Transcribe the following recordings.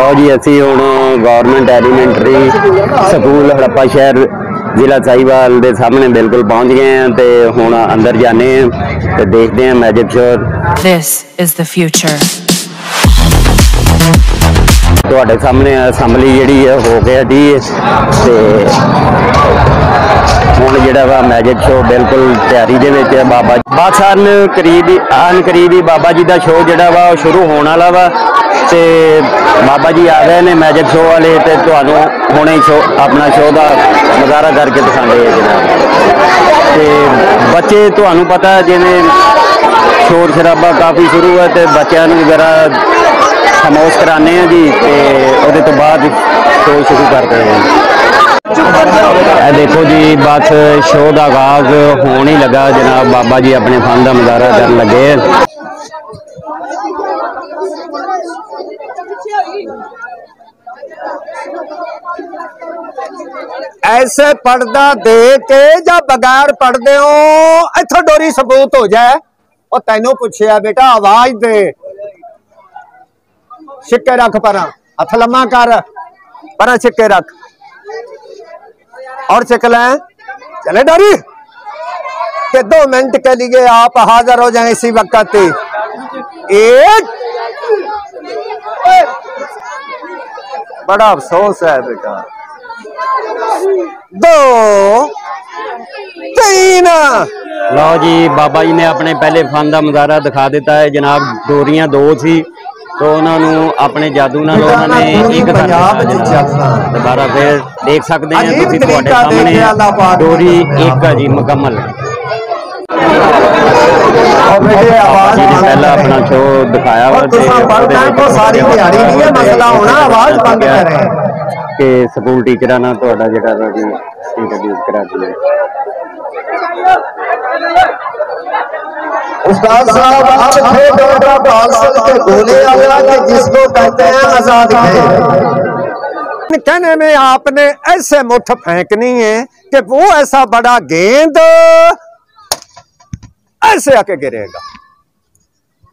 लो जी असी हुण government elementary school Harappa शहर जिला साहिवाल के सामने बिल्कुल पहुंच गए हैं तो हुण अंदर जाने तो देखते हैं magic show. This is the future. तुहाडे सामने असैम्बली जिहड़ी हो गया जी ते हुण जिहड़ा वा मैजिक शो बिल्कुल तैयारी दे विच है। बाबा बस करीब ही बाबा जी का शो जिहड़ा वा शुरू होने वाला वा ते बाबा जी आ गए ने मैजिक शो वाले ते तुहानू हुणे शो अपना शो का नज़ारा करके दिखाते हैं जनाब। ते बच्चे तुहानू पता जिवें शोर शराबा काफ़ी शुरू है तो बच्चों को जरा खामोश कराने हैं जी ते उहदे तो बाद शो शुरू करते हैं। देखो जी बस शो का आगाज होने ही लगा जनाब। बाबा जी अपने फन का मुजाहरा कर लगे। ऐसे पर्दा दे के या बगैर पर्दे हो इथों डोरी सबूत हो जाए। और तेनों पूछया बेटा आवाज दे छिक्के रख पर हथ लम्मा कर पर छिक्के रख और छिक लें चले डोरी के 2 मिनट के लिए आप हाजिर हो जाएं इसी वक्त। एक बड़ा अफसोस है बेटा 2 3 लो जी बाबा जी ने अपने पहले फन का मुजाहरा दिखा दिता है जनाब। डोरियां 2 सी तो उन्होंने अपने जादू नाल उन्होंने एक कर दिया। दोबारा फिर देख सकते हैं तुसीं तुहाडे सामने डोरी एक है जी मुकम्मल। बाबा जी ने पहला अपना शो दिखाया कि स्कूल टीचर ना तुहाडा जिहड़ा इंट्रोड्यूस करा दिया। उस्ताद साहब अब थे डॉक्टर पार्सल के गोले आया कि जिसको कहते हैं आजाद खेल। कहने में आपने ऐसे मुठ फेंकनी है कि वो ऐसा बड़ा गेंद ऐसे आके गिरेगा।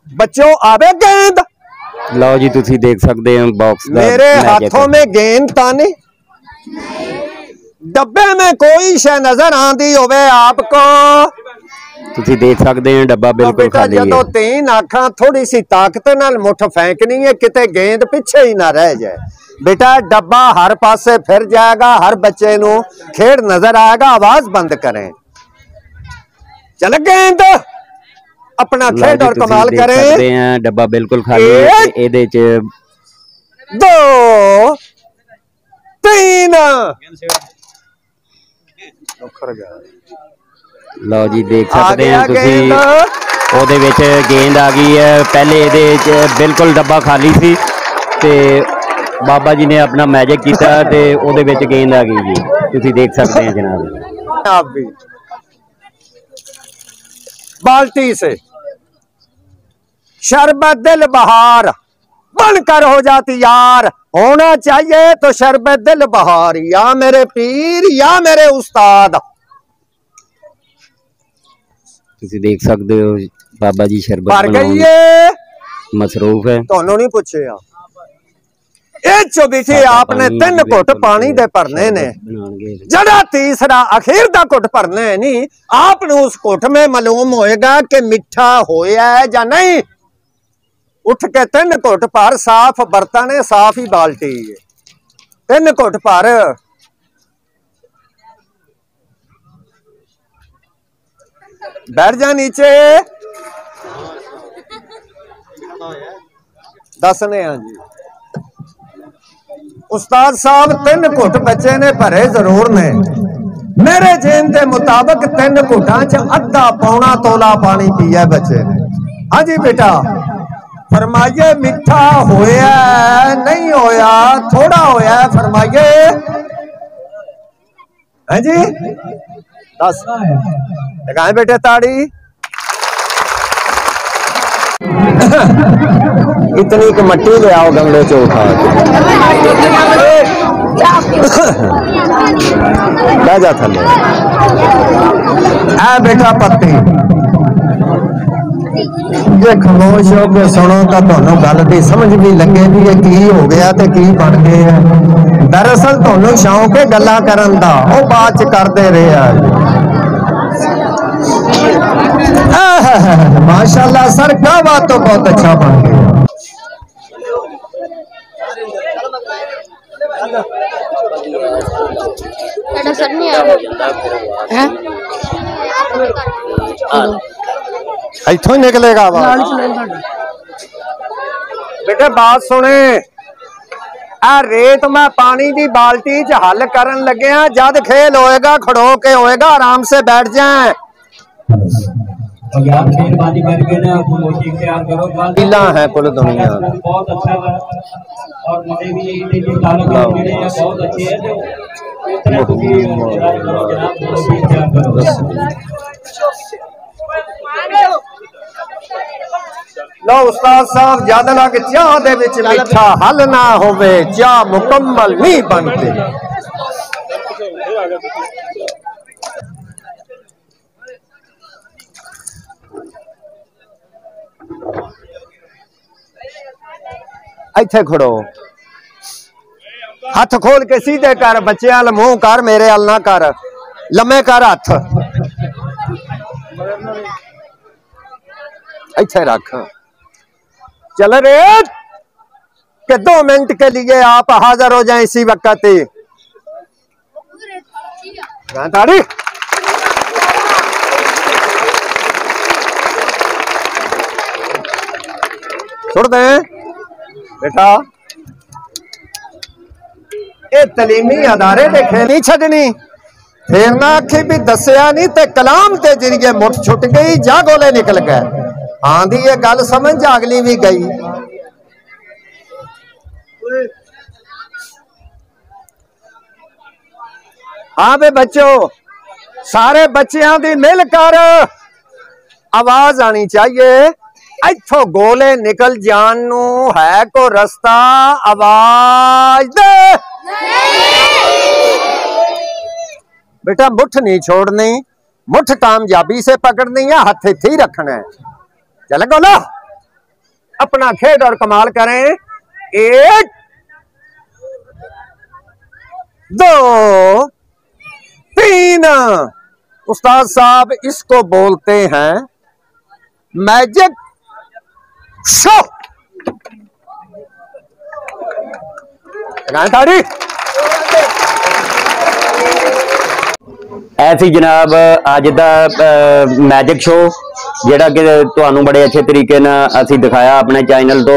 बच्चों आवे गेंद। लो जी तुसी देख सकते हैं बॉक्स मेरे हाथों में गेंद ताने डब्बे में कोई शय नजर आती होवे आपको तुसी देख सकते हैं डब्बा बिल्कुल खाली है। जो 3 आंखां थोड़ी सी ताकत नाल मुठ फेंकनी है किते गेंद पीछे ही ना रह जाए। बेटा डब्बा हर पासे फिर जाएगा हर बच्चे नू खेड नजर आएगा। आवाज बंद करें चल गेंद अपना खेड और कमाल करें। डब्बा बिल्कुल खाली है। एदे च 2 3 लो जी देख सकते हैं तुसी ओदे विच गेंद आ गई है। पहले एदे च बिल्कुल डब्बा खाली सी ते बाबा जी ने अपना मैजिक किया ते ओदे विच गेंद आ गई जी। तुसी देख सकते हैं जनाब। आप भी बाल्टी से शरबत दिल बहार बनकर हो जाती यार। होना चाहिए तो शरबत दिल बहार या मेरे पीर या मेरे उस्ताद। तुसी देख सकते हो बाबा जी शरबत भर गई है मसरूफ है। ਤੁਹਾਨੂੰ नहीं पूछे बिठी आपने 3 घुट पानी दे भरने ने जड़ा तीसरा अखीर दा घुट भरने नहीं आप उस घुट में मालूम होएगा कि मिठा होया है या नहीं। उठ के 3 घुट भर साफ बर्तन है साफ ही बाल्टी है 3 घुट भर। बैठ जा नीचे दसने हाँ जी। उस्ताद साहब 3 घुट बच्चे ने भरे जरूर ने। मेरे जेन के मुताबिक 3 घुटा च अद्धा पौना तोला पानी पिया बच्चे ने। हाँ जी बेटा फरमाइए मिठा होया नहीं होया थोड़ा होया फरमाइए। हाँ जी 10 लगाए बेटे ताड़ी। इतनी की मट्टी ले आओ गमले से उठा जा थले। बेटा पत्ती जे खामोश हो के सुनो तो ਤੁਹਾਨੂੰ ਗੱਲ ਦੀ ਸਮਝ ਵੀ ਲੱਗੇ ਵੀ ਇਹ ਕੀ ਹੋ ਗਿਆ ਤੇ ਕੀ ਬਣ ਗਿਆ। ਦਰਅਸਲ ਤੁਹਾਨੂੰ ਸ਼ੌਂਕ ਹੈ ਗੱਲਾਂ ਕਰਨ ਦਾ, ਉਹ ਬਾਅਦ ਚ ਕਰਦੇ ਰਹੇ ਆ। माशाल्लाह सर, क्या बात, तो बहुत अच्छा बन गया। इथों निकलेगा बेटे, बात सुने। आ रेत मैं पानी की बाल्टी च हल करन लगे, जद खेल होएगा खड़ो के होएगा, आराम से बैठ जाए। और यार मेहरबानी करके ना तैयार करो, लीला है कुल दुनिया बहुत अच्छा है। और मुझे भी ये ताल्लुक मेरे बहुत अच्छे हैं, जो इस तरह तुम तैयार करो जनाब, तैयार करो। लो उस्ताद साहब, जद लग चाह दे विच मिठा हल ना होवे, चाह मुकम्मल नहीं बनती। इथे खड़ो, हाथ खोल के सीधे कर, बच्चे अल मुंह कर, मेरे अल ना कर, लम्बे कर हाथ, इथे रख। चल रे के 2 मिनट के लिए आप हाजिर हो जाए इसी वक्त ही। ताड़ी छोड़ दे बेटा, ये तलीमी अदारे देखे नहीं छड़नी, फिर ना आखी भी दसिया नहीं ते कलाम के जरिए मुठ छुट गई, जा गोले निकल गए। आंधी ये गल समझ, अगली भी गई। हाँ बे बच्चों, सारे बच्चियां दी मिलकर आवाज आनी चाहिए। इथों गोले निकल जान नू है को रास्ता, आवाज दे। बेटा मुठ नहीं छोड़नी, मुठ कामयाबी से पकड़नी है, हाथ ही रखना है। चल गोलो, अपना खेड और कमाल करें। 1 2 3। उस्ताद साहब, इसको बोलते हैं मैजिक शो। ऐसी जनाब अज दा मैजिक शो, जिहड़ा कि तुहानू बड़े अच्छे तरीके नाल असीं दिखाया अपने चैनल तो।